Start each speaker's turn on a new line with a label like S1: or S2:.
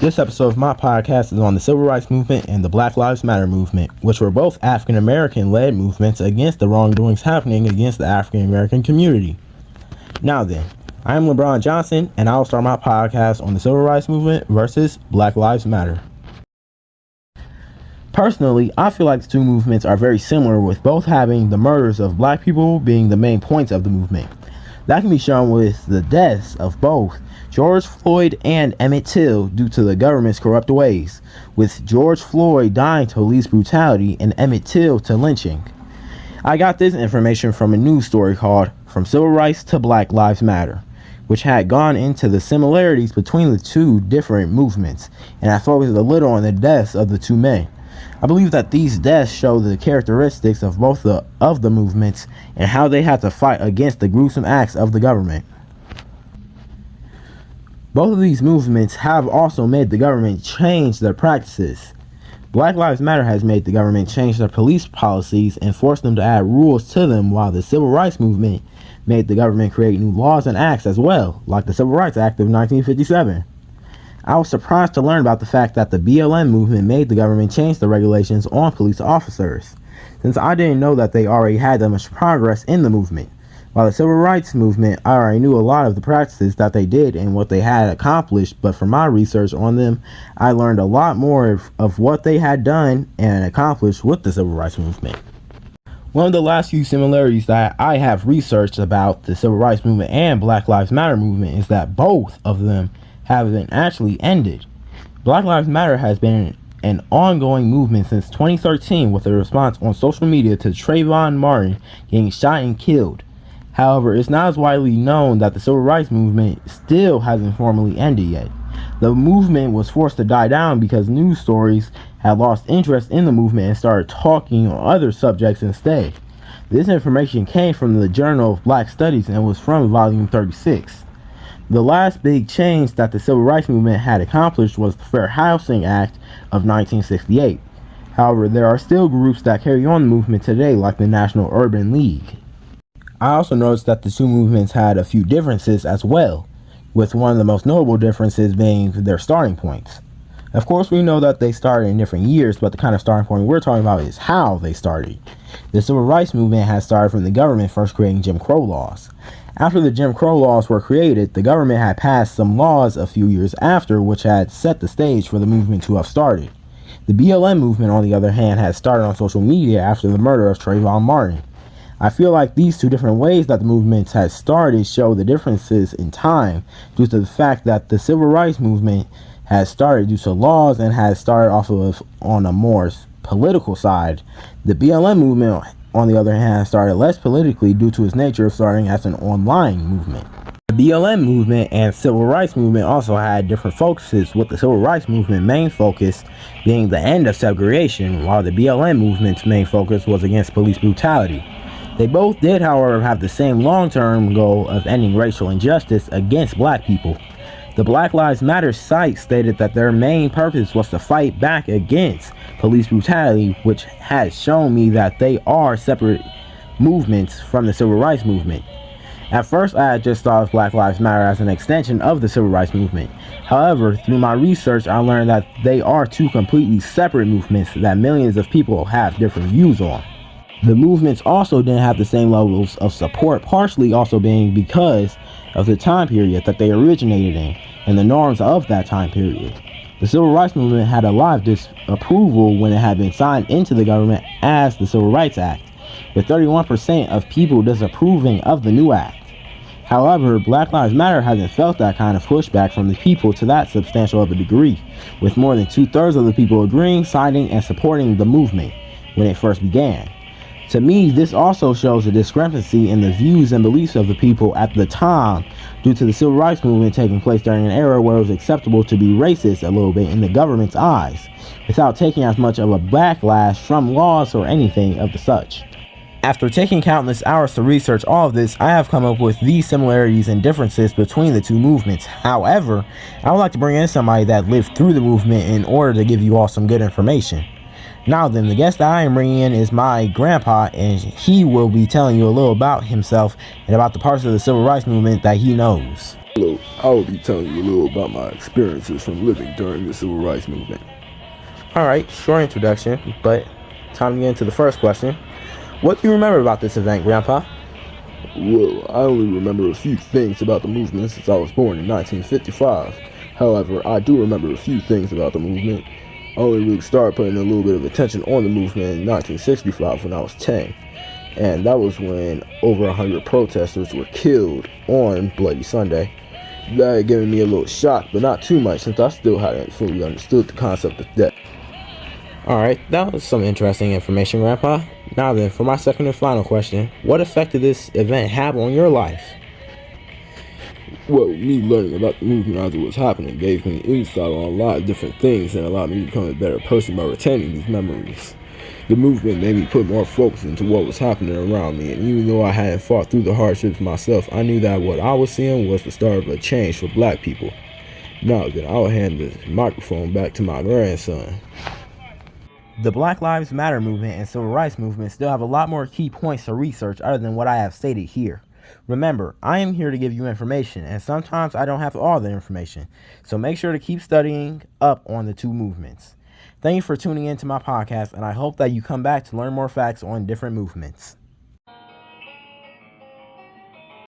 S1: This episode of my podcast is on the Civil Rights Movement and the Black Lives Matter movement, which were both African American led movements against the wrongdoings happening against the African American community. Now then, I am LeBron Johnson, and I will start my podcast on the Civil Rights Movement versus Black Lives Matter. Personally, I feel like the two movements are very similar, with both having the murders of black people being the main points of the movement. That can be shown with the deaths of both George Floyd and Emmett Till due to the government's corrupt ways, with George Floyd dying to police brutality and Emmett Till to lynching. I got this information from a news story called From Civil Rights to Black Lives Matter, which had gone into the similarities between the two different movements, and I focused a little on the deaths of the two men. I believe that these deaths show the characteristics of both of the movements and how they had to fight against the gruesome acts of the government. Both of these movements have also made the government change their practices. Black Lives Matter has made the government change their police policies and forced them to add rules to them, while the Civil Rights Movement made the government create new laws and acts as well, like the Civil Rights Act of 1957. I was surprised to learn about the fact that the BLM movement made the government change the regulations on police officers, since I didn't know that they already had that much progress in the movement. While the Civil Rights Movement, I already knew a lot of the practices that they did and what they had accomplished, but from my research on them, I learned a lot more of what they had done and accomplished with the Civil Rights Movement. One of the last few similarities that I have researched about the Civil Rights Movement and Black Lives Matter movement is that both of them haven't actually ended. Black Lives Matter has been an ongoing movement since 2013, with a response on social media to Trayvon Martin getting shot and killed. However, it's not as widely known that the Civil Rights Movement still hasn't formally ended yet. The movement was forced to die down because news stories had lost interest in the movement and started talking on other subjects instead. This information came from the Journal of Black Studies and was from volume 36. The last big change that the Civil Rights Movement had accomplished was the Fair Housing Act of 1968. However, there are still groups that carry on the movement today, like the National Urban League. I also noticed that the two movements had a few differences as well, with one of the most notable differences being their starting points. Of course, we know that they started in different years, but the kind of starting point we're talking about is how they started. The Civil Rights Movement has started from the government first creating Jim Crow laws. After the Jim Crow laws were created, the government had passed some laws a few years after, which had set the stage for the movement to have started. The BLM movement, on the other hand, had started on social media after the murder of Trayvon Martin. I feel like these two different ways that the movement has started show the differences in time, due to the fact that the Civil Rights Movement has started due to laws and has started off of on a more political side. The BLM movement, on the other hand, started less politically due to its nature of starting as an online movement. The BLM movement and Civil Rights Movement also had different focuses, with the Civil Rights Movement main focus being the end of segregation, while the BLM movement's main focus was against police brutality. They both did, however, have the same long-term goal of ending racial injustice against black people. The Black Lives Matter site stated that their main purpose was to fight back against police brutality, which has shown me that they are separate movements from the Civil Rights Movement. At first, I had just thought of Black Lives Matter as an extension of the Civil Rights Movement. However, through my research, I learned that they are two completely separate movements that millions of people have different views on. The movements also didn't have the same levels of support, partially also being because of the time period that they originated in and the norms of that time period. The Civil Rights Movement had a lot of disapproval when it had been signed into the government as the Civil Rights Act, with 31% of people disapproving of the new act. However, Black Lives Matter hasn't felt that kind of pushback from the people to that substantial of a degree, with more than 2/3 of the people agreeing, signing, and supporting the movement when it first began. To me, this also shows a discrepancy in the views and beliefs of the people at the time, due to the Civil Rights Movement taking place during an era where it was acceptable to be racist a little bit in the government's eyes, without taking as much of a backlash from laws or anything of the such. After taking countless hours to research all of this, I have come up with these similarities and differences between the two movements. However, I would like to bring in somebody that lived through the movement in order to give you all some good information. Now then, the guest that I am bringing in is my grandpa, and he will be telling you a little about himself and about the parts of the Civil Rights Movement that he knows.
S2: Hello, I will be telling you a little about my experiences from living during the Civil Rights Movement.
S1: Alright, short introduction, but time to get into the first question. What do you remember about this event, Grandpa?
S2: Well, I only remember a few things about the movement since I was born in 1955. However, I do remember a few things about the movement. I only really started putting a little bit of attention on the movement in 1965 when I was 10. And that was when over 100 protesters were killed on Bloody Sunday. That had given me a little shock, but not too much since I still hadn't fully understood the concept of death.
S1: Alright, that was some interesting information, Grandpa. Now then, for my second and final question, what effect did this event have on your life?
S2: Well, me learning about the movement as it was happening gave me insight on a lot of different things and allowed me to become a better person by retaining these memories. The movement made me put more focus into what was happening around me, and even though I hadn't fought through the hardships myself, I knew that what I was seeing was the start of a change for black people. Now then, I'll hand the microphone back to my grandson.
S1: The Black Lives Matter movement and Civil Rights movement still have a lot more key points to research other than what I have stated here. Remember, I am here to give you information, and sometimes I don't have all the information, so make sure to keep studying up on the two movements. Thank you for tuning in to my podcast, and I hope that you come back to learn more facts on different movements.